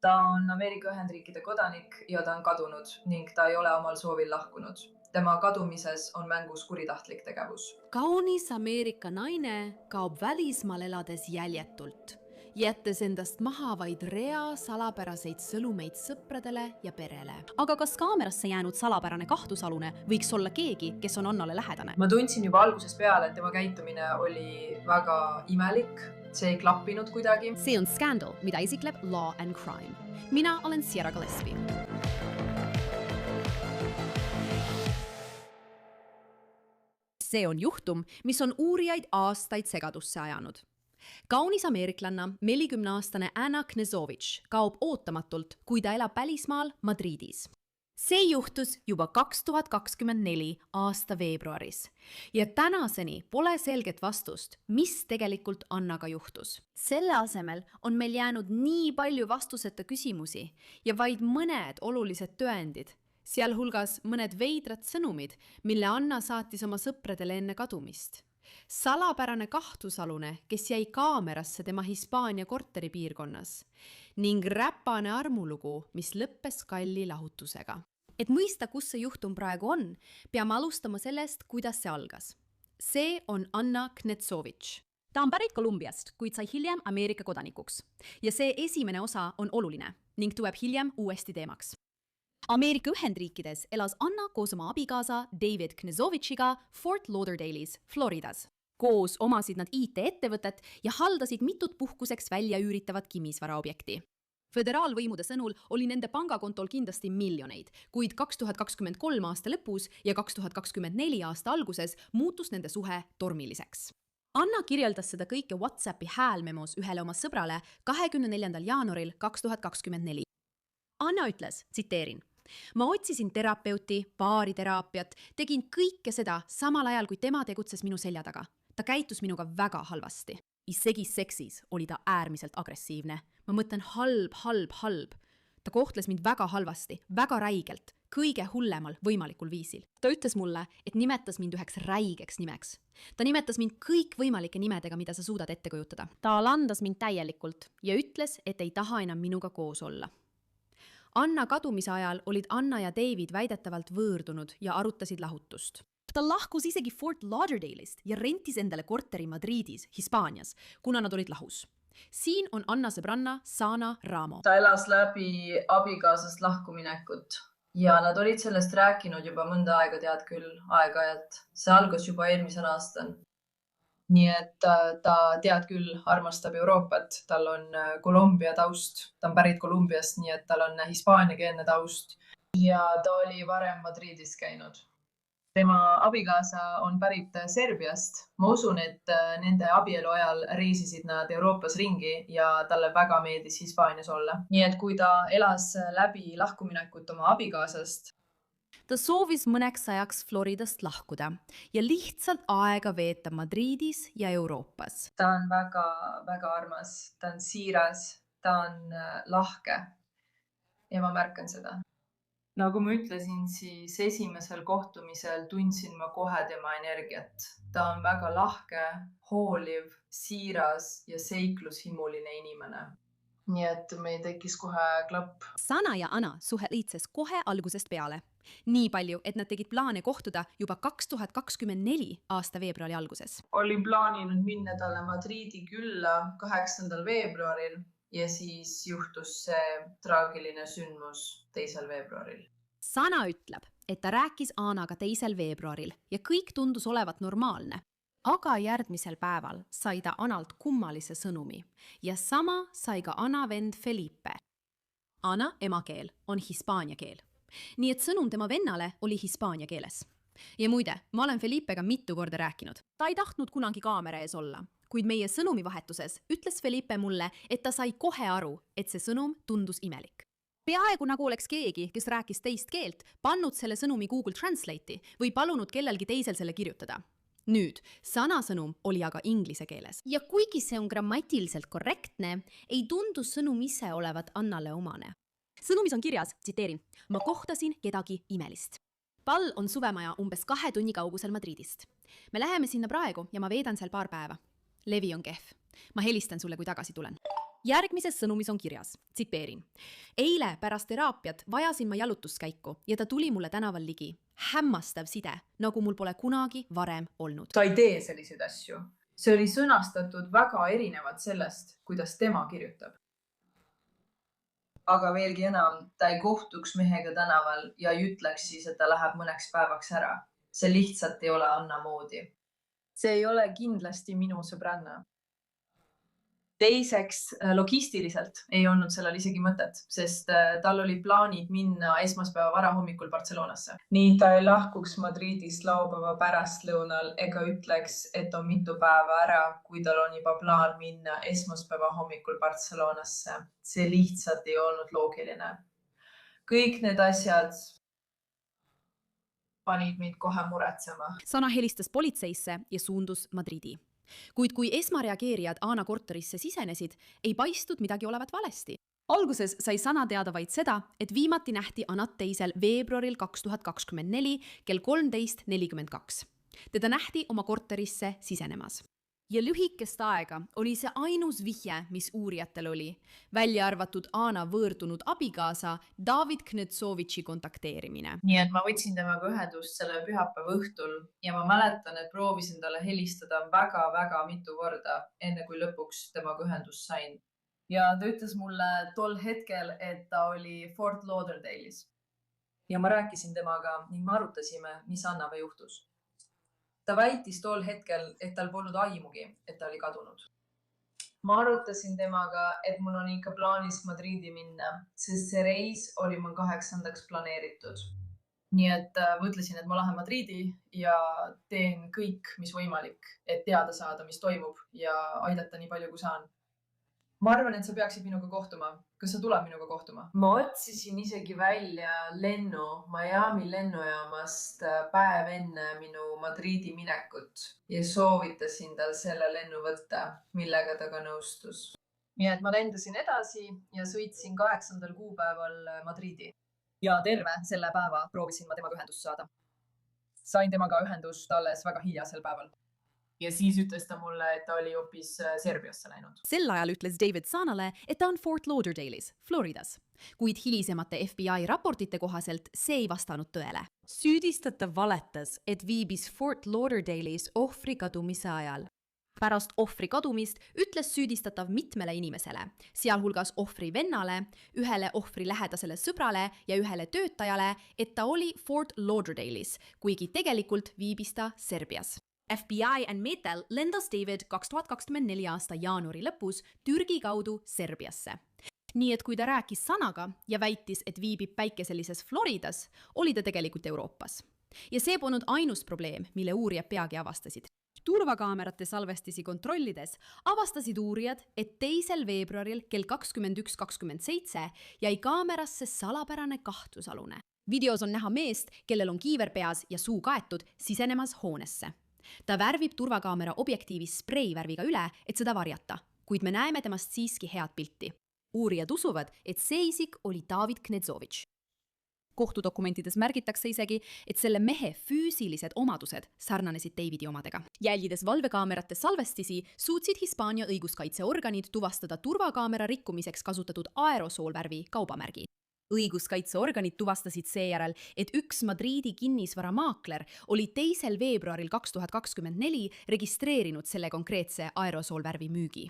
Ta on Ameerika Ühendriikide kodanik ja ta on kadunud ning ta ei ole omal soovil lahkunud. Tema kadumises on mängus kuritahtlik tegevus. Kaunis Ameerika naine kaob välismaal elades jäljetult, jättes endast maha vaid rea salapäraseid sõnumeid sõpradele ja perele. Aga kas kaamerasse jäänud salapärane kahtlusalune võiks olla keegi, kes on Annale lähedane? Ma tundsin juba algusest peale, et tema käitumine oli väga imelik. See ei klappinud kuidagi. See on Scandal, mida esikleb Law and Crime. Mina olen Sierra Gillespie. See on juhtum, mis on uurijaid aastaid segadusse ajanud. Kaunis ameeriklanna 40-aastane Anna Knežović kaob ootamatult, kui ta elab välismaal Madridis. See juhtus juba 2024 aasta veebruaris ja tänaseni pole selget vastust, mis tegelikult Annaga juhtus. Selle asemel on meil jäänud nii palju vastuseta küsimusi ja vaid mõned olulised tõendid, sealhulgas mõned veidrad sõnumid, mille Anna saatis oma sõpradele enne kadumist. Salapärane kahtlusalune, kes jäi kaamerasse tema Hispaania korteripiirkonnas ning räpane armulugu, mis lõppes kalli lahutusega. Et mõista, kus see juhtum praegu on, peame alustama sellest, kuidas see algas. See on Anna Knežović. Ta on pärit Kolumbiast, kuid sai hiljem Ameerika kodanikuks. Ja see esimene osa on oluline ning tuleb hiljem uuesti teemaks. Ameerika Ühendriikides elas Anna koos oma abikaasa David Knežovićiga Fort Lauderdale'is, Floridas. Koos omasid nad IT-ettevõtet ja haldasid mitut puhkuseks välja üüritavat kinnisvaraobjekti. Föderaalvõimude sõnul oli nende pangakontol kindlasti miljoneid, kuid 2023 aasta lõpus ja 2024 aasta alguses muutus nende suhe tormiliseks. Anna kirjeldas seda kõike WhatsAppi häälmemos ühele oma sõbrale 24. jaanuaril 2024. Anna ütles, tsiteerin, ma otsisin terapeuti, baariteraapiat, tegin kõike seda samal ajal, kui tema tegutses minu selja taga. Ta käitus minuga väga halvasti. Isegi seksis oli ta äärmiselt agressiivne. Ma mõtlen halb. Ta kohtles mind väga halvasti, väga räigelt, kõige hullemal võimalikul viisil. Ta ütles mulle, et nimetas mind üheks räigeks nimeks. Ta nimetas mind kõik võimalike nimedega, mida sa suudad ette kujutada. Ta landas mind täielikult ja ütles, et ei taha enam minuga koos olla. Anna kadumise ajal olid Anna ja David väidetavalt võõrdunud ja arutasid lahutust. Ta lahkus isegi Fort Lauderdale'ist ja rentis endale korteri Madridis, Hispaanias, kuna nad olid lahus. Siin on Anna sõbranna Sana Ramo. Ta elas läbi abikaasast lahkuminekut ja nad olid sellest rääkinud juba mõnda aega, tead küll, aeg-ajalt. See algas juba eelmisel aastal. Nii et ta tead küll armastab Euroopat. Tal on Kolumbia taust. Ta on pärit Kolumbiast, nii et tal on hispaaniakeelne taust. Ja ta oli varem Madridis käinud. Tema abikaasa on pärit Serbiast. Ma usun, et nende abielu ajal reisisid nad Euroopas ringi ja talle väga meeldis Hispaanias olla. Nii et kui ta elas läbi lahkuminekut oma abikaasast, ta soovis mõneks ajaks Floridast lahkuda ja lihtsalt aega veeta Madridis ja Euroopas. Ta on väga armas, ta on siiras, ta on lahke ja ma märkan seda. Nagu ma ütlesin, siis esimesel kohtumisel tundsin ma kohe tema energiat. Ta on väga lahke, hooliv, siiras ja seiklushimuline inimene. Nii et meil tekkis kohe klapp. Sana ja Anna suhe liitses kohe algusest peale. Nii palju, et nad tegid plaane kohtuda juba 2024 aasta veebruari alguses. Olin plaaninud minna talle Madridi külla 8. veebruaril ja siis juhtus see traagiline sündmus 2. veebruaril. Sana ütleb, et ta rääkis Annaga 2. veebruaril ja kõik tundus olevat normaalne. Aga järgmisel päeval sai ta Annalt kummalise sõnumi ja sama sai ka Anna vend Felipe. Anna emakeel on hispaania keel. Nii et sõnum tema vennale oli hispaania keeles. Ja muide, ma olen Felipega mitu korda rääkinud. Ta ei tahtnud kunagi kaamera ees olla, kuid meie sõnumivahetuses ütles Felipe mulle, et ta sai kohe aru, et see sõnum tundus imelik. Peaaegu nagu oleks keegi, kes rääkis teist keelt, pannud selle sõnumi Google Translate'i või palunud kellelgi teisel selle kirjutada. Nüüd, Sana sõnum oli aga inglise keeles. Ja kuigi see on grammatiliselt korrektne, ei tundu sõnum ise olevat Annale omane. Sõnumis on kirjas, tsiteerin, ma kohtasin kedagi imelist. Pall on suvemaja umbes 2 tunni kaugusel Madridist. Me läheme sinna praegu ja ma veedan seal paar päeva. Levi on kehv. Ma helistan sulle, kui tagasi tulen. järgmises sõnumis on kirjas, tsiteerin. Eile pärast teraapiat vajasin ma jalutuskäiku ja ta tuli mulle tänaval ligi. Hämmastav side, nagu mul pole kunagi varem olnud. Ta ei tee selliseid asju. See oli sõnastatud väga erinevalt sellest, kuidas tema kirjutab. Aga veelgi enam, ta ei kohtuks mehega tänaval ja ei ütleks siis, et ta läheb mõneks päevaks ära. See lihtsalt ei ole Anna moodi. See ei ole kindlasti minu sõbranna. Teiseks, logistiliselt ei olnud sellel isegi mõtet, sest tal oli plaanid minna esmaspäeva varahommikul Barcelonasse. Nii ta ei lahkuks Madridist laupäeva pärastlõunal ega ütleks, et on mitu päeva ära, kui tal on juba plaan minna esmaspäeva hommikul Barcelonasse. See lihtsalt ei olnud loogiline. Kõik need asjad panid meid kohe muretsema. Sana helistas politseisse ja suundus Madridi. Kuid kui esmareageerijad Anna korterisse sisenesid, ei paistnud midagi olevat valesti. Alguses sai Sana teada vaid seda, et viimati nähti Annat 2. veebruaril 2024 kell 13:42. Teda nähti oma korterisse sisenemas. Ja lühikest aega oli see ainus vihje, mis uurijatel oli, välja arvatud Anna võõrdunud abikaasa David Knetsovitši kontakteerimine. Nii et ma võtsin temaga ühendust selle pühapäeva õhtul ja ma mäletan, et proovisin talle helistada väga-väga mitu korda, enne kui lõpuks temaga ühendust sain. Ja ta ütles mulle tol hetkel, et ta oli Fort Lauderdale'is. Ja ma rääkisin temaga ning me arutasime, mis Annaga juhtus. Ta väitis tol hetkel, et tal polnud aimugi, et ta oli kadunud. Ma arutasin temaga, et mul on ikka plaanis Madridi minna, sest see reis oli mul 8. planeeritud. Nii et mõtlesin, et ma lähen Madridi ja teen kõik, mis võimalik, et teada saada, mis toimub ja aidata nii palju, kui saan. Ma arvan, et sa peaksid minuga kohtuma. Kas sa tuleb minuga kohtuma? Ma otsisin isegi välja lennu Miami lennujaamast päev enne minu Madridi minekut ja soovitasin tal selle lennu võtta, millega ta ka nõustus. Nii et ma lendasin edasi ja sõitsin 8. kuupäeval Madridi. Ja terve selle päeva proovisin ma temaga ühendust saada. Sain temaga ühendust alles väga hilja sel päeval. Ja siis ütles ta mulle, et ta oli hoopis Serbiasse läinud. Sel ajal ütles David Sanale, et ta on Fort Lauderdale'is, Floridas. Kuid hilisemate FBI raportite kohaselt see ei vastanud tõele. Süüdistatav valetas, et viibis Fort Lauderdale'is ohvri kadumise ajal. Pärast ohvri kadumist ütles süüdistatav mitmele inimesele, sealhulgas ohvri vennale, ühele ohvri lähedasele sõbrale ja ühele töötajale, et ta oli Fort Lauderdale'is, kuigi tegelikult viibis ta Serbias. FBI Metal lendas David 2024 aasta jaanuari lõpus Türgi kaudu Serbiasse. Nii et kui ta rääkis Sanaga ja väitis, et viibib päikeselises Floridas, oli ta tegelikult Euroopas. Ja see polnud ainus probleem, mille uurijad peagi avastasid. Turvakaamerate salvestisi kontrollides avastasid uurijad, et 2. veebruaril kell 21:27 jäi kaamerasse salapärane kahtlusalune. Videos on näha meest, kellel on kiiver peas ja suu kaetud, sisenemas hoonesse. Ta värvib turvakaamera objektiivis spreivärviga üle, et seda varjata, kuid me näeme temast siiski head pilti. Uurijad usuvad, et see isik oli David Knetsovitš. Kohtudokumentides märgitakse isegi, et selle mehe füüsilised omadused sarnanesid Davidi omadega. Jälgides valvekaamerate salvestisi, suutsid Hispaania õiguskaitseorganid tuvastada turvakaamera rikkumiseks kasutatud aerosoolvärvi kaubamärgi. Õiguskaitseorganid tuvastasid seejärel, et üks Madridi kinnisvaramaakler oli 2. veebruaril 2024 registreerinud selle konkreetse aerosoolvärvi müügi.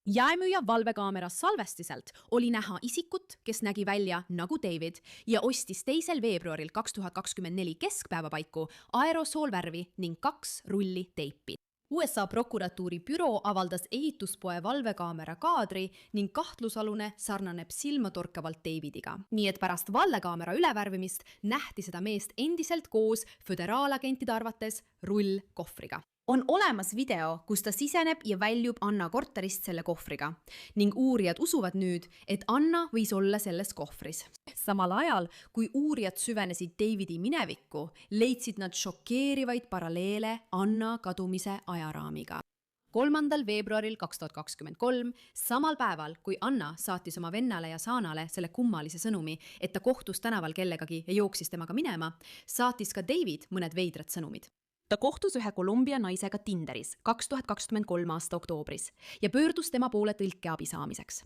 Jaemüüja valvekaamera salvestiselt oli näha isikut, kes nägi välja nagu David ja ostis 2. veebruaril 2024 keskpäeva paiku aerosoolvärvi ning 2 rulli teipi. USA prokuratuuri büroo avaldas ehituspoe valvekaamera kaadri ning kahtlusalune sarnaneb silmatorkavalt Davidiga. Nii et pärast valvekaamera ülevärvimist nähti seda meest endiselt koos föderaalagentide arvates rullkohvriga. On olemas video, kus ta siseneb ja väljub Anna korterist selle kohvriga ning uurijad usuvad nüüd, et Anna võis olla selles kohvris. Samal ajal, kui uurijad süvenesid Davidi minevikku, leidsid nad šokeerivaid paralleele Anna kadumise ajaraamiga. 3. veebruaril 2023, samal päeval, kui Anna saatis oma vennale ja Sanale selle kummalise sõnumi, et ta kohtus tänaval kellegagi ja jooksis temaga minema, saatis ka David mõned veidrad sõnumid. Ta kohtus ühe Kolumbia naisega Tinderis 2023 aasta oktoobris ja pöördus tema poole tõlkeabi saamiseks.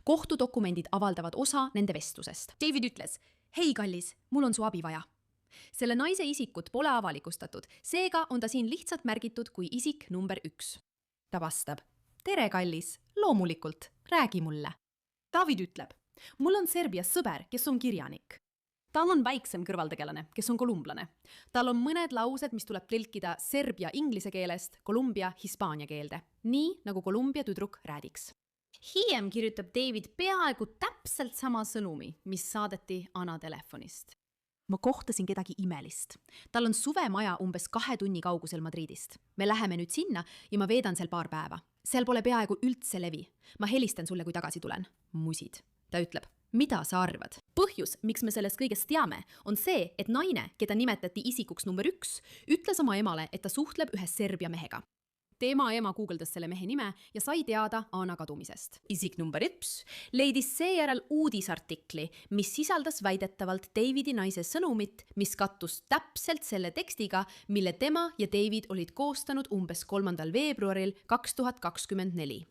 Kohtudokumendid avaldavad osa nende vestlusest. David ütles, hei kallis, mul on su abi vaja. Selle naise isikut pole avalikustatud, seega on ta siin lihtsalt märgitud kui isik number 1. Ta vastab, tere kallis, loomulikult, räägi mulle. David ütleb, mul on Serbias sõber, kes on kirjanik. Tal on väiksem kõrvaltegelane, kes on kolumblane. Tal on mõned laused, mis tuleb tõlkida serbia inglise keelest Kolumbia hispaania keelde, nii nagu Kolumbia tüdruk räädiks. Hiljem kirjutab David peaaegu täpselt sama sõnumi, mis saadeti Anna telefonist. Ma kohtasin kedagi imelist. Tal on suvemaja umbes 2 tunni kaugusel Madridist. Me läheme nüüd sinna ja ma veedan seal paar päeva. Seal pole peaaegu üldse levi. Ma helistan sulle, kui tagasi tulen. Musid. Ta ütleb, mida sa arvad? Põhjus, miks me sellest kõigest teame, on see, et naine, keda nimetati isikuks number 1, ütles oma emale, et ta suhtleb ühe Serbia mehega. Tema ema guugeldas selle mehe nime ja sai teada Anna kadumisest. Isik number 1 leidis seejärel uudisartikli, mis sisaldas väidetavalt Davidi naise sõnumit, mis kattus täpselt selle tekstiga, mille tema ja David olid koostanud umbes 3. veebruaril 2024.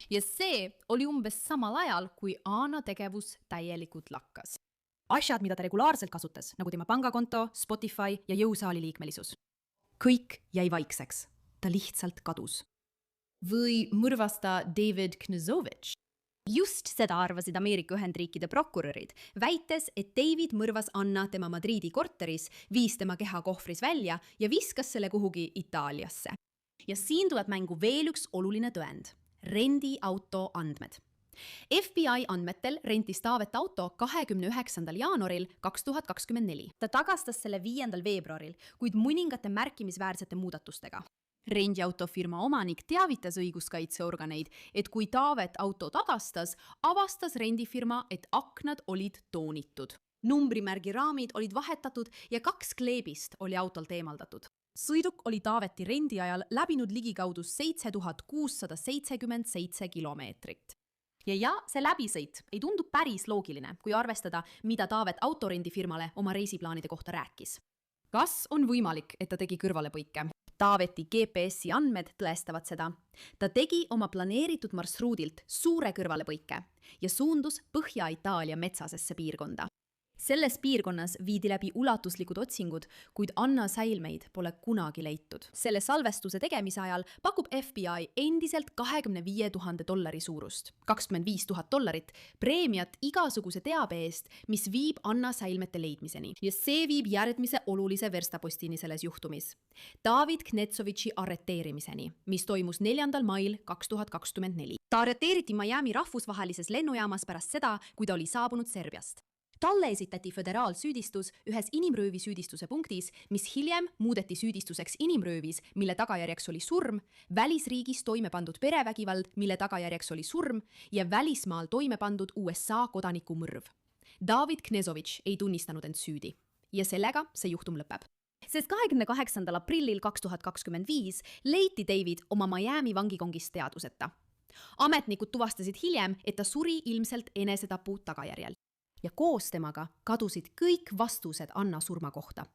Ja see oli umbes samal ajal, kui Anna tegevus täielikult lakkas. Asjad, mida ta regulaarselt kasutas, nagu tema pangakonto, Spotify ja jõusaali liikmelisus. Kõik jäi vaikseks. Ta lihtsalt kadus. Või mõrvas ta David Knežović? Just seda arvasid Ameerika Ühendriikide prokurörid, väites, et David mõrvas Anna tema Madridi korteris, viis tema keha kohvris välja ja viskas selle kuhugi Itaaliasse. Ja siin tuleb mängu veel üks oluline tõend. Rendiauto andmed. FBI andmetel rentis Taavet auto 29. jaanuaril 2024. Ta tagastas selle 5. veebruaril, kuid mõningate märkimisväärsete muudatustega. Rendiautofirma omanik teavitas õiguskaitseorganeid, et kui Taavet auto tagastas, avastas rendifirma, et aknad olid toonitud. Numbrimärgi raamid olid vahetatud ja 2 kleebist oli autolt eemaldatud. Sõiduk oli Taaveti rendi ajal läbinud ligikaudu 7677 kilomeetrit. Ja see läbisõit ei tundu päris loogiline, kui arvestada, mida Taavet autorendifirmale oma reisiplaanide kohta rääkis. Kas on võimalik, et ta tegi kõrvalepõike? Taaveti GPS-i andmed tõestavad seda. Ta tegi oma planeeritud marsruudilt suure kõrvalepõike ja suundus Põhja-Itaalia metsasesse piirkonda. Selles piirkonnas viidi läbi ulatuslikud otsingud, kuid Anna säilmeid pole kunagi leitud. Selle salvestuse tegemise ajal pakub FBI endiselt $25,000 suurust, $25,000 preemiat igasuguse teabe eest, mis viib Anna säilmete leidmiseni. Ja see viib järgmise olulise verstapostini selles juhtumis. David Knežovići arreteerimiseni, mis toimus 4. mail 2024. Ta arreteeriti Miami rahvusvahelises lennujaamas pärast seda, kui ta oli saabunud Serbiast. Talle esitati föderaalsüüdistus ühes inimröövisüüdistuse punktis, mis hiljem muudeti süüdistuseks inimröövis, mille tagajärjeks oli surm, välisriigis toime pandud perevägivald, mille tagajärjeks oli surm ja välismaal toime pandud USA kodaniku mõrv. David Knežović ei tunnistanud end süüdi ja sellega see juhtum lõpeb. Sest 28. aprillil 2025 leiti David oma Miami vangikongist teadvuseta. Ametnikud tuvastasid hiljem, et ta suri ilmselt enesetapu tagajärjel. Ja koos temaga kadusid kõik vastused Anna surma kohta.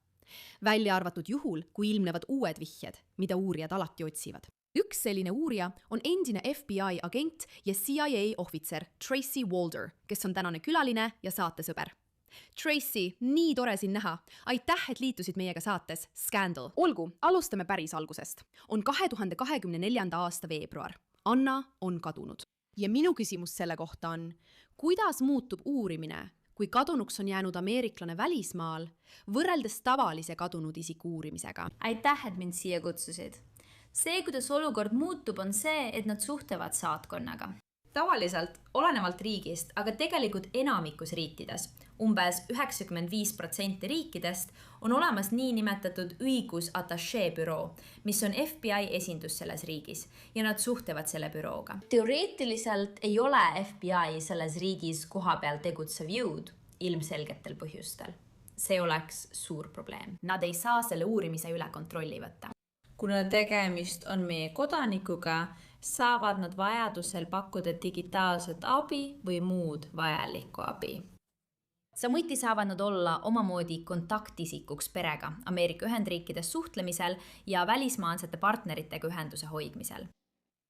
Välja arvatud juhul, kui ilmnevad uued vihjed, mida uurijad alati otsivad. Üks selline uurija on endine FBI agent ja CIA ohvitser Tracy Walder, kes on tänane külaline ja saatesõber. Tracy, nii tore sind näha. Aitäh, et liitusid meiega saates Scandal. Olgu, alustame päris algusest. On 2024. aasta veebruar. Anna on kadunud. Ja minu küsimus selle kohta on, kuidas muutub uurimine, kui kadunuks on jäänud ameeriklane välismaal, võrreldes tavalise kadunud isiku uurimisega? Aitäh, et mind siia kutsusid. See, kuidas olukord muutub, on see, et nad suhtlevad saatkonnaga. Tavaliselt, olenevalt riigist, aga tegelikult enamikus riikides, umbes 95% riikidest, on olemas nii nimetatud õigusatašee büroo, mis on FBI esindus selles riigis ja nad suhtlevad selle bürooga. Teoreetiliselt ei ole FBI selles riigis kohapeal tegutsev jõud ilmselgetel põhjustel. See oleks suur probleem. Nad ei saa selle uurimise üle kontrolli võtta. Kuna tegemist on meie kodanikuga, saavad nad vajadusel pakkuda digitaalset abi või muud vajalikku abi. Samuti saavad nad olla omamoodi kontaktisikuks perega Ameerika Ühendriikides suhtlemisel ja välismaalsete partneritega ühenduse hoidmisel.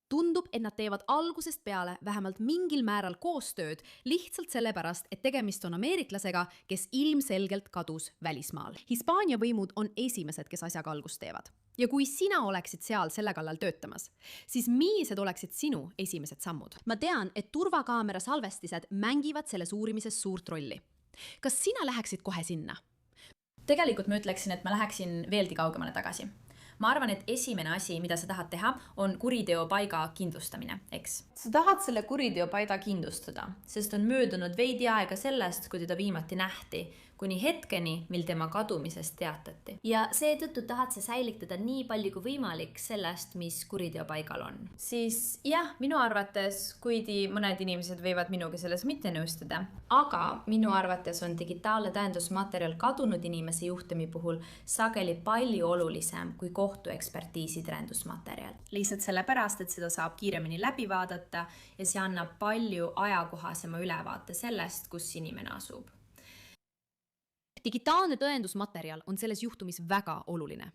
Tundub, et nad teevad algusest peale vähemalt mingil määral koostööd lihtsalt sellepärast, et tegemist on ameeriklasega, kes ilmselgelt kadus välismaal. Hispaania võimud on esimesed, kes asjaga algust teevad. Ja kui sina oleksid seal selle kallal töötamas, siis millised oleksid sinu esimesed sammud? Ma tean, et turvakaamera salvestised mängivad selles uurimises suurt rolli. Kas sina läheksid kohe sinna? Tegelikult ma ütleksin, et ma läheksin veelgi kaugemale tagasi. Ma arvan, et esimene asi, mida sa tahad teha, on kuriteopaiga kindlustamine, eks? Sa tahad selle kuriteopaiga kindlustada, sest on möödunud veidi aega sellest, kui teda viimati nähti, kuni hetkeni, mil tema kadumisest teatati. Ja seetõttu tahad sa säilitada nii palju kui võimalik sellest, mis kuriteopaigal on. Siis jah, minu arvates, kuigi mõned inimesed võivad minuga selles mitte nõustuda, aga minu arvates on digitaalne tõendusmaterjal kadunud inimese juhtumi puhul sageli palju olulisem kui kohtuekspertiisi tõendusmaterjal. Lihtsalt sellepärast, et seda saab kiiremini läbi vaadata ja see annab palju ajakohasema ülevaate sellest, kus inimene asub. Digitaalne tõendusmaterjal on selles juhtumis väga oluline.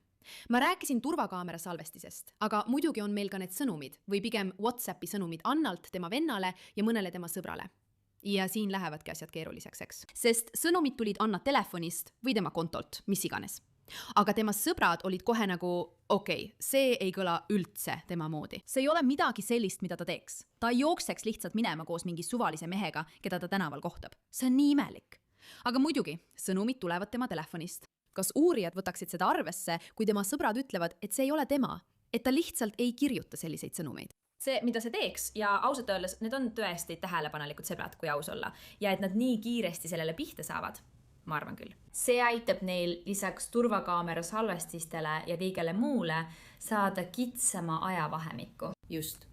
Ma rääkisin turvakaamera salvestisest, aga muidugi on meil ka need sõnumid või pigem WhatsAppi sõnumid Annalt tema vennale ja mõnele tema sõbrale. Ja siin lähevadki asjad keeruliseks, eks. Sest sõnumid tulid Anna telefonist või tema kontolt, mis iganes. Aga tema sõbrad olid kohe nagu, okei, see ei kõla üldse tema moodi. See ei ole midagi sellist, mida ta teeks. Ta ei jookseks lihtsalt minema koos mingi suvalise mehega, keda ta tänaval kohtab. See on nii imelik. Aga muidugi, sõnumid tulevad tema telefonist. Kas uurijad võtaksid seda arvesse, kui tema sõbrad ütlevad, et see ei ole tema, et ta lihtsalt ei kirjuta selliseid sõnumeid? See, mida see teeks, ja ausalt öeldes, need on tõesti tähelepanelikud sõbrad, kui aus olla, ja et nad nii kiiresti sellele pihta saavad, ma arvan küll. See aitab neil lisaks turvakaamera salvestistele ja kõigele muule saada kitsama ajavahemikku. Just.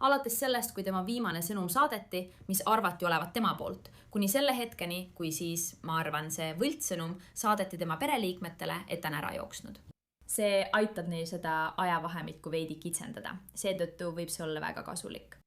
Alates sellest, kui tema viimane sõnum saadeti, mis arvati olevat tema poolt, kuni selle hetkeni, kui siis, ma arvan, see võltssõnum saadeti tema pereliikmetele, et ta on ära jooksnud. See aitab neil seda ajavahemikku veidi kitsendada. Seetõttu võib see olla väga kasulik.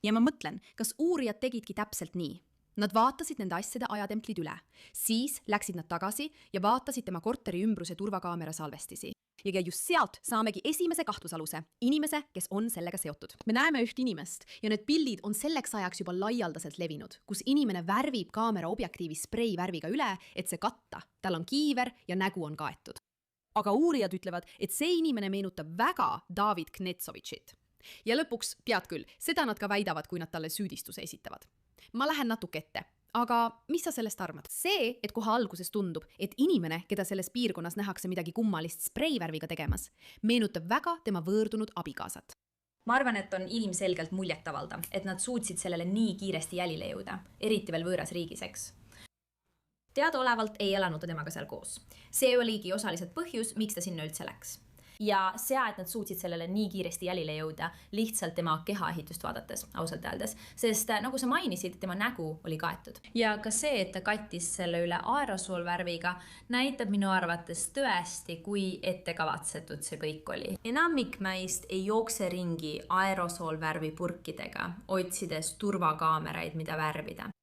Ja ma mõtlen, kas uurijad tegidki täpselt nii. Nad vaatasid nende asjade ajatemplid üle. Siis läksid nad tagasi ja vaatasid tema korteri ümbruse turvakaamera salvestisi. Ja just sealt saamegi esimese kahtlusaluse, inimese, kes on sellega seotud. Me näeme üht inimest ja need pildid on selleks ajaks juba laialdaselt levinud, kus inimene värvib kaamera objektiivi spreivärviga üle, et see katta. Tal on kiiver ja nägu on kaetud. Aga uurijad ütlevad, et see inimene meenutab väga David Knetsovitšit. Ja lõpuks, tead küll, seda nad ka väidavad, kui nad talle süüdistuse esitavad. Ma lähen natuke ette. Aga mis sa sellest arvad? See, et kohe alguses tundub, et inimene, keda selles piirkonnas nähakse midagi kummalist spreivärviga tegemas, meenutab väga tema võõrdunud abikaasat. Ma arvan, et on ilmselgelt muljetavaldav, et nad suutsid sellele nii kiiresti jälile jõuda, eriti veel võõras riigiseks. Teadaolevalt ei elanud ta temaga seal koos. See oligi osaliselt põhjus, miks ta sinna üldse läks. Ja see, et nad suutsid sellele nii kiiresti jälile jõuda lihtsalt tema kehaehitust vaadates, ausalt öeldes, sest nagu sa mainisid, tema nägu oli kaetud. Ja ka see, et ta kattis selle üle aerosoolvärviga, näitab minu arvates tõesti, kui ettekavatsetud see kõik oli. Enamik meist ei jookse ringi aerosoolvärvi purkidega, otsides turvakaameraid, mida värvida.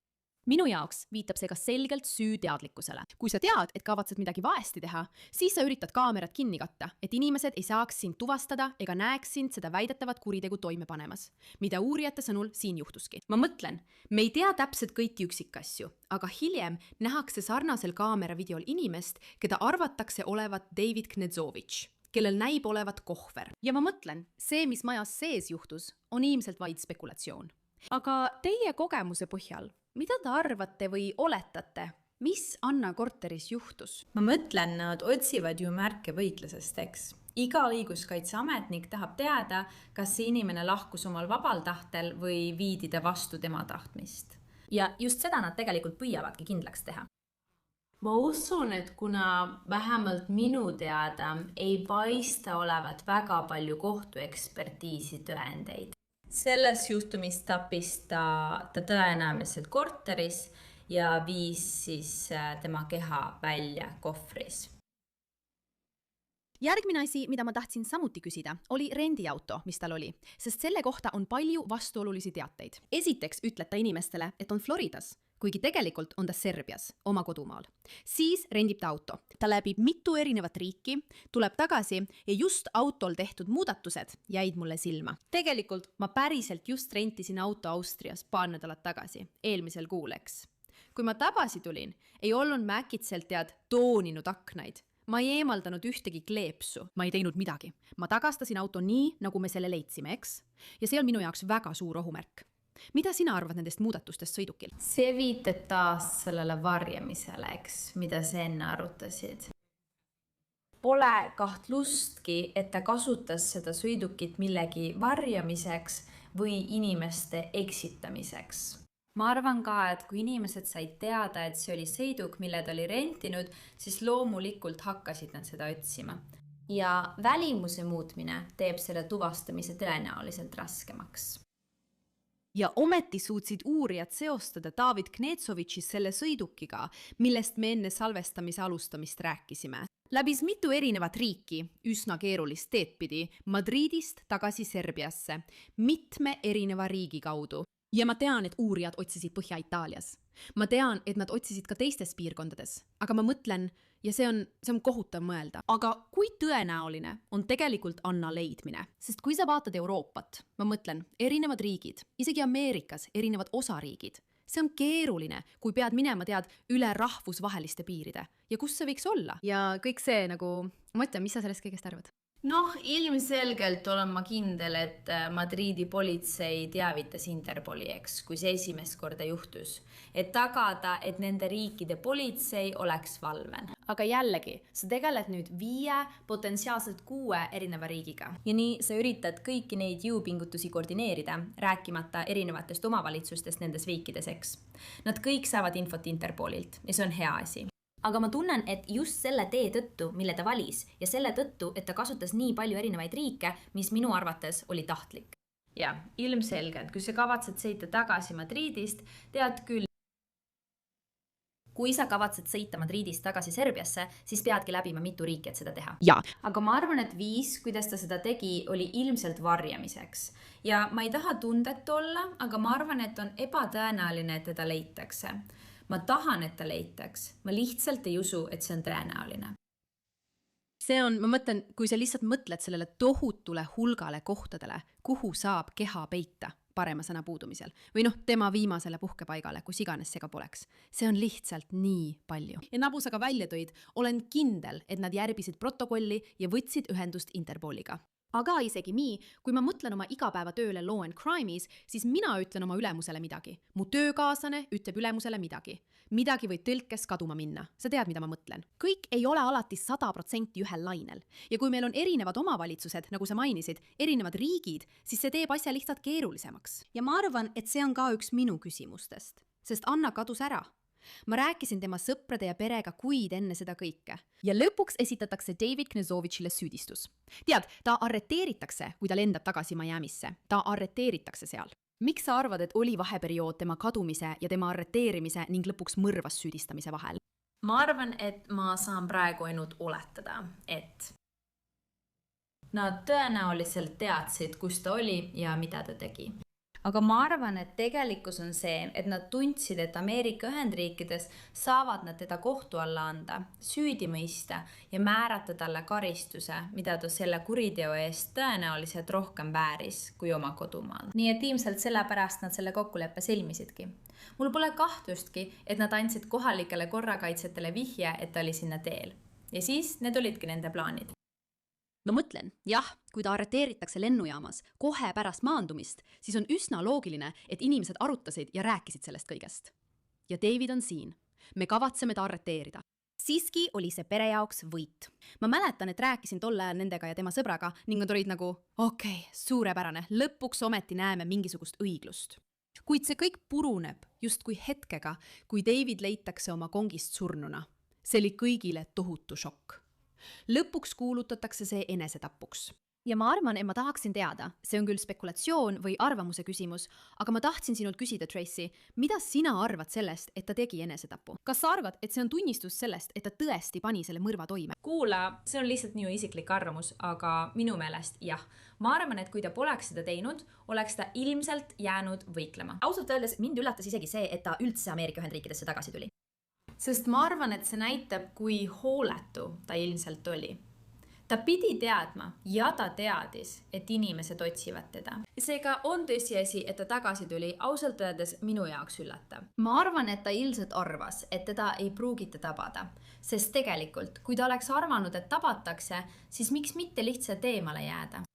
Minu jaoks viitab see ka selgelt süüteadlikkusele. Kui sa tead, et kavatsed midagi vaesti teha, siis sa üritad kaamerat kinni katta, et inimesed ei saaks sind tuvastada ega näeks sind seda väidetavat kuritegu toime panemas, mida uurijate sõnul siin juhtuski. Ma mõtlen, me ei tea täpselt kõiki üksikasju, aga hiljem nähakse sarnasel kaameravideol inimest, keda arvatakse olevat David Knetsovitš, kellel näib olevat kohver. Ja ma mõtlen, see, mis majas sees juhtus, on ilmselt vaid spekulatsioon. Aga teie kogemuse põhjal, mida te arvate või oletate, mis Anna korteris juhtus? Ma mõtlen, nad otsivad ju märke võitlusest, eks. Iga õiguskaitseametnik tahab teada, kas see inimene lahkus omal vabal tahtel või viidi ta vastu tema tahtmist. Ja just seda nad tegelikult püüavadki kindlaks teha. Ma usun, et kuna vähemalt minu teada ei paista olevat väga palju kohtuekspertiisi tõendeid. Selles juhtumis tappis ta tõenäoliselt korteris ja viis siis tema keha välja kohvris. Järgmine asi, mida ma tahtsin samuti küsida, oli rendiauto, mis tal oli, sest selle kohta on palju vastuolulisi teateid. Esiteks ütled ta inimestele, et on Floridas, kuigi tegelikult on ta Serbias, oma kodumaal. Siis rendib ta auto. Ta läbib mitu erinevat riiki, tuleb tagasi ja just autol tehtud muudatused jäid mulle silma. Tegelikult ma päriselt just rentisin auto Austrias paar nädalat tagasi, eelmisel kuul, eks. Kui ma tabasi tulin, ei olnud mäkitselt tooninud aknaid. Ma ei eemaldanud ühtegi kleepsu. Ma ei teinud midagi. Ma tagastasin auto nii, nagu me selle leidsime, eks? Ja see on minu jaoks väga suur ohumärk. Mida sina arvad nendest muudatustest sõidukil? See viitab taas sellele varjamisele, eks, mida sa enne arutasid. Pole kahtlustki, et ta kasutas seda sõidukit millegi varjamiseks või inimeste eksitamiseks. Ma arvan ka, et kui inimesed said teada, et see oli sõiduk, mille ta oli rentinud, siis loomulikult hakkasid nad seda otsima. Ja välimuse muutmine teeb selle tuvastamise tõenäoliselt raskemaks. Ja ometi suutsid uurijad seostada David Knetsovitši selle sõidukiga, millest me enne salvestamise alustamist rääkisime. Läbis mitu erinevat riiki, üsna keerulist teed pidi, Madridist tagasi Serbiasse, mitme erineva riigi kaudu. Ja ma tean, et uurijad otsisid Põhja-Itaalias. Ma tean, et nad otsisid ka teistes piirkondades, aga ma mõtlen, ja see on kohutav mõelda. Aga kui tõenäoline on tegelikult Anna leidmine? Sest kui sa vaatad Euroopat, ma mõtlen, erinevad riigid, isegi Ameerikas erinevad osariigid, see on keeruline, kui pead minema üle rahvusvaheliste piiride. Ja kus see võiks olla? Ja kõik see ma mõtlen, mis sa sellest kõigest arvad? Ilmselgelt olen ma kindel, et Madridi politsei teavitas Interpoli, eks, kui see esimest korda juhtus, et tagada, et nende riikide politsei oleks valven. Aga jällegi, sa tegeled nüüd 5, potentsiaalselt 6 erineva riigiga. Ja nii sa üritad kõiki neid jõupingutusi koordineerida, rääkimata erinevatest omavalitsustest nendes riikides, eks. Nad kõik saavad infot Interpolilt ja see on hea asi. Aga ma tunnen, et just selle tee tõttu, mille ta valis, ja selle tõttu, et ta kasutas nii palju erinevaid riike, mis minu arvates oli tahtlik. Ja, ilmselgelt, kui sa kavatsed sõita tagasi Madridist, tead küll. Kui sa kavatsed sõita Madridist tagasi Serbiasse, siis peadki läbima mitu riiki, et seda teha. Ja. Aga ma arvan, et viis, kuidas ta seda tegi, oli ilmselt varjamiseks. Ja ma ei taha tundet olla, aga ma arvan, et on ebatõenäoline, et teda leitakse. Ma tahan, et ta leitaks. Ma lihtsalt ei usu, et see on tõenäoline. Ma mõtlen, kui sa lihtsalt mõtled sellele tohutule hulgale kohtadele, kuhu saab keha peita parema sõna puudumisel. Või tema viimasele puhkepaigale, kus iganes see ka poleks. See on lihtsalt nii palju. Ja nagu sa ka välja tõid, olen kindel, et nad järbisid protokolli ja võtsid ühendust Interpoliga. Aga isegi nii, kui ma mõtlen oma igapäevatööle Law and Crime'is, siis mina ütlen oma ülemusele midagi. Mu töökaaslane ütleb ülemusele midagi. Midagi võib tõlkes kaduma minna. Sa tead, mida ma mõtlen. Kõik ei ole alati 100% ühel lainel. Ja kui meil on erinevad omavalitsused, nagu sa mainisid, erinevad riigid, siis see teeb asja lihtsalt keerulisemaks. Ja ma arvan, et see on ka üks minu küsimustest. Sest Anna kadus ära. Ma rääkisin tema sõprade ja perega kuid enne seda kõike. Ja lõpuks esitatakse David Knezovitšile süüdistus. Tead, ta arreteeritakse, kui ta lendab tagasi Miamisse. Ta arreteeritakse seal. Miks sa arvad, et oli vaheperiood tema kadumise ja tema arreteerimise ning lõpuks mõrvas süüdistamise vahel? Ma arvan, et ma saan praegu ainult oletada, et nad tõenäoliselt teadsid, kus ta oli ja mida ta tegi. Aga ma arvan, et tegelikkus on see, et nad tundsid, et Ameerika Ühendriikides saavad nad teda kohtu alla anda, süüdi mõista ja määrata talle karistuse, mida ta selle kuriteo eest tõenäoliselt rohkem vääris kui oma kodumaal. Nii et ilmselt sellepärast nad selle kokkuleppe sõlmisidki. Mul pole kahtlustki, et nad andsid kohalikele korrakaitsjatele vihje, et ta oli sinna teel. Ja siis need olidki nende plaanid. Ma mõtlen, jah, kui ta arreteeritakse lennujaamas kohe pärast maandumist, siis on üsna loogiline, et inimesed arutasid ja rääkisid sellest kõigest. Ja David on siin. Me kavatseme ta arreteerida. Siiski oli see pere jaoks võit. Ma mäletan, et rääkisin tol ajal nendega ja tema sõbraga ning nad olid nagu, okei, suurepärane, lõpuks ometi näeme mingisugust õiglust. Kuid see kõik puruneb justkui hetkega, kui David leitakse oma kongist surnuna. See oli kõigile tohutu šokk. Lõpuks kuulutatakse see enesetapuks. ja ma arvan, et ma tahaksin teada, see on küll spekulatsioon või arvamuse küsimus, aga ma tahtsin sinult küsida, Tracy, mida sina arvad sellest, et ta tegi enesetapu? Kas sa arvad, et see on tunnistus sellest, et ta tõesti pani selle mõrva toime? Kuula, see on lihtsalt minu isiklik arvamus, aga minu meelest jah. Ma arvan, et kui ta poleks seda teinud, oleks ta ilmselt jäänud võiklema. Ausalt öeldes mind üllatas isegi see, et ta üldse Ameerika Ühendriikidesse tagasi tuli. Sest ma arvan, et see näitab, kui hooletu ta ilmselt oli. Ta pidi teadma ja ta teadis, et inimesed otsivad teda. Seega on tõsiasi, et ta tagasi tuli, ausalt öeldes minu jaoks üllatav. Ma arvan, et ta ilmselt arvas, et teda ei pruugita tabada. Sest tegelikult, kui ta oleks arvanud, et tabatakse, siis miks mitte lihtsalt eemale jääda?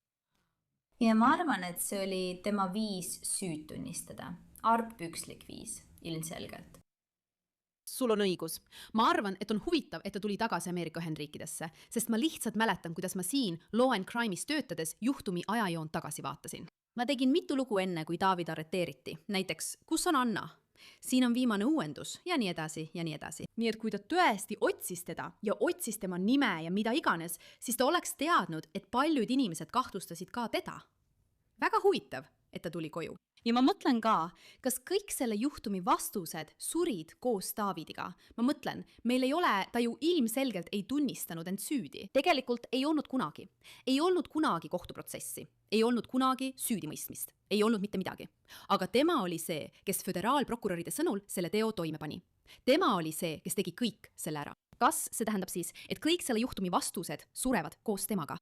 Ja ma arvan, et see oli tema viis süüd tunnistada. Argpükslik viis, ilmselgelt. Sul on õigus. Ma arvan, et on huvitav, et ta tuli tagasi Ameerika Ühendriikidesse, sest ma lihtsalt mäletan, kuidas ma siin Law and Crime'is töötades juhtumi ajajoont tagasi vaatasin. Ma tegin mitu lugu enne, kui David arreteeriti. Näiteks, kus on Anna? Siin on viimane uuendus ja nii edasi ja nii edasi. Nii et kui ta tõesti otsis teda ja otsis tema nime ja mida iganes, siis ta oleks teadnud, et paljud inimesed kahtlustasid ka teda. Väga huvitav, et ta tuli koju. Ja ma mõtlen ka, kas kõik selle juhtumi vastused surid koos Davidiga. Ma mõtlen, meil ei ole, ta ju ilmselgelt ei tunnistanud end süüdi. Tegelikult ei olnud kunagi. Ei olnud kunagi kohtuprotsessi. Ei olnud kunagi süüdimõistmist. Ei olnud mitte midagi. Aga tema oli see, kes föderaalprokuröride sõnul selle teo toime pani. Tema oli see, kes tegi kõik selle ära. Kas see tähendab siis, et kõik selle juhtumi vastused surevad koos temaga?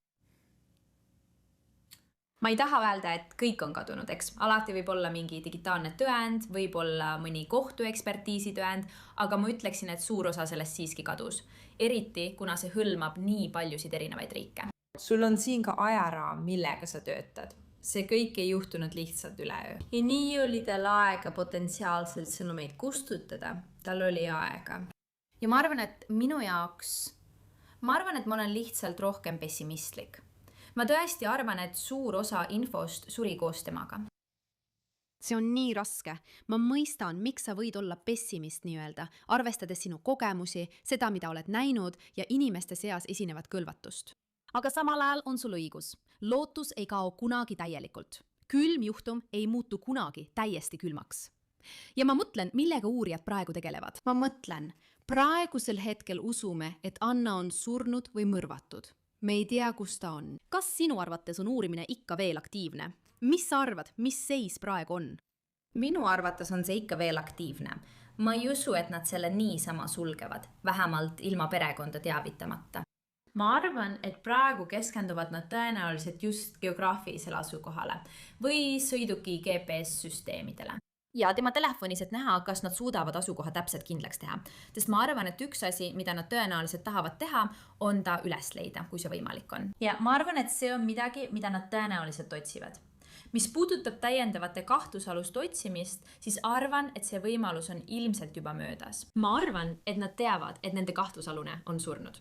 Ma ei taha öelda, et kõik on kadunud, eks. Alati võib olla mingi digitaalne tõend, võib olla mõni kohtuekspertiisi tõend, aga ma ütleksin, et suur osa sellest siiski kadus. Eriti, kuna see hõlmab nii paljusid erinevaid riike. Sul on siin ka ajaraam, millega sa töötad. See kõik ei juhtunud lihtsalt üleöö. Ja nii oli tal aega potentsiaalselt sõnumeid kustutada. Tal oli aega. Ja ma arvan, et minu jaoks, ma olen lihtsalt rohkem pessimistlik. Ma tõesti arvan, et suur osa infost suri koos temaga. See on nii raske. Ma mõistan, miks sa võid olla pessimist nii-öelda, arvestades sinu kogemusi, seda, mida oled näinud ja inimeste seas esinevat kõlvatust. Aga samal ajal on sul õigus. Lootus ei kao kunagi täielikult. Külm juhtum ei muutu kunagi täiesti külmaks. Ja ma mõtlen, millega uurijad praegu tegelevad. Ma mõtlen, praegusel hetkel usume, et Anna on surnud või mõrvatud. Me ei tea, kus ta on. Kas sinu arvates on uurimine ikka veel aktiivne? Mis sa arvad, mis seis praegu on? Minu arvates on see ikka veel aktiivne. Ma ei usu, et nad selle niisama sulgevad, vähemalt ilma perekonda teavitamata. Ma arvan, et praegu keskenduvad nad tõenäoliselt just geograafilisele asukohale või sõiduki GPS-süsteemidele. Ja tema telefonis, et näha, kas nad suudavad asukoha täpselt kindlaks teha. Sest ma arvan, et üks asi, mida nad tõenäoliselt tahavad teha, on ta üles leida, kui see võimalik on. Ja ma arvan, et see on midagi, mida nad tõenäoliselt otsivad. Mis puudutab täiendavate kahtlusalust otsimist, siis arvan, et see võimalus on ilmselt juba möödas. Ma arvan, et nad teavad, et nende kahtlusalune on surnud.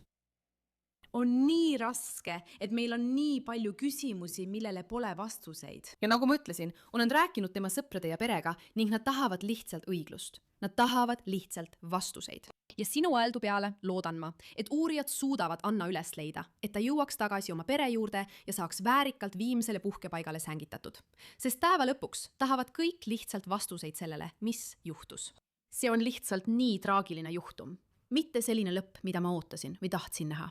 On nii raske, et meil on nii palju küsimusi, millele pole vastuseid. Ja nagu ma ütlesin, olen rääkinud tema sõprade ja perega ning nad tahavad lihtsalt õiglust. Nad tahavad lihtsalt vastuseid. Ja sinu öeldu peale loodan ma, et uurijad suudavad Anna üles leida, et ta jõuaks tagasi oma pere juurde ja saaks väärikalt viimsele puhkepaigale sängitatud. Sest päeva lõpuks tahavad kõik lihtsalt vastuseid sellele, mis juhtus. See on lihtsalt nii traagiline juhtum. Mitte selline lõpp, mida ma ootasin või tahtsin näha.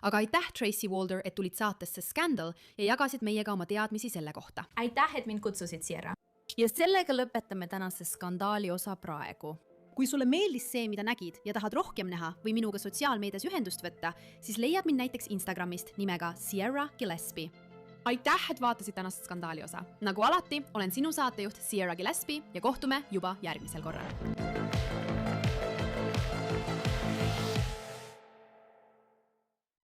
Aga aitäh, Tracy Walder, et tulid saatesse Scandal ja jagasid meiega oma teadmisi selle kohta. Aitäh, et mind kutsusid, Sierra. Ja sellega lõpetame tänase skandaali osa praegu. Kui sulle meeldis see, mida nägid ja tahad rohkem näha või minuga sotsiaalmeedias ühendust võtta, siis leiad mind näiteks Instagramist nimega Sierra Gillespie. Aitäh, et vaatasid tänast skandaali osa. Nagu alati, olen sinu saatejuht Sierra Gillespie ja kohtume juba järgmisel korral.